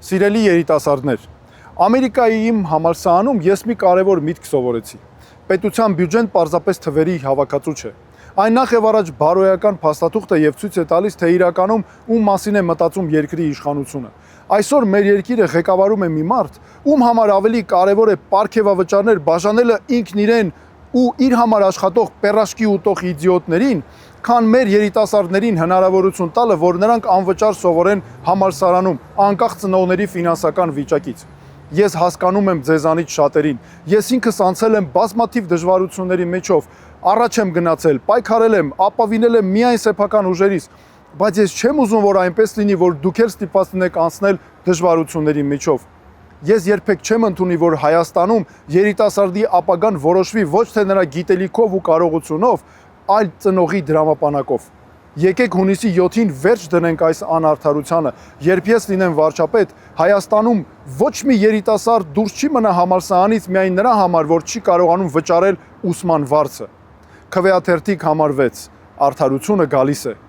Սիրելի երիտասարդներ, Ամերիկայի իմ համալսարանում ես մի կարևոր միտք սովորեցի։ Պետության բյուջեն պարզապես թվերի հավաքածու չէ։ Այն նախ եւ առաջ բարոյական փաստաթուղթ է եւ ցույց է տալիս, թե իրականում ում մասին է մտածում երկրի իշխանությունը։ Այսօր մեր երկիրը ղեկավարում է մի մարդ, ում համար ավելի կարևոր է պարգևավճարներ բաժանելը ինքն իրեն ու իր համար աշխատող պերաշկի ուտող իդիոտներին, քան մեր երիտասարդներին հնարավորություն տալը, որ նրանք անվճար սովորեն համալսարանում, անկախ ծնողների ֆինանսական վիճակից։ Ես հասկանում եմ ձեզանից շատերին, ես ինքս անցել եմ բազմաթիվ դժվարությունների միջով, առաջ եմ գնացել, պայքարել եմ, ապավինել եմ միայն սեփական ուժերից, բայց ես չեմ ուզում, որ այնպես լինի, որ դուք էլ ստիպված լինեք անցնել դժվարությունների միջով։ Ես երբեք չեմ ընդունի, որ Հայաստանում երիտասարդի ապագան որոշվի ոչ թե նրա գիտելիքով ու կարողությունով, այլ ծնողի դրամապանակով։ Եկեք հունիսի 7-ին վերջ դնենք այս անարդարությանը, երբ ես լինեմ վարչապետ, Հայաստանում ոչ մի երիտասարդ դուրս չի մնա համալսարանից միայն նրա համար, որ չի կարողանում վճարել ուսման վարձը։ Քվեաթերթիկ համար 6. Արդարությունը գալիս է։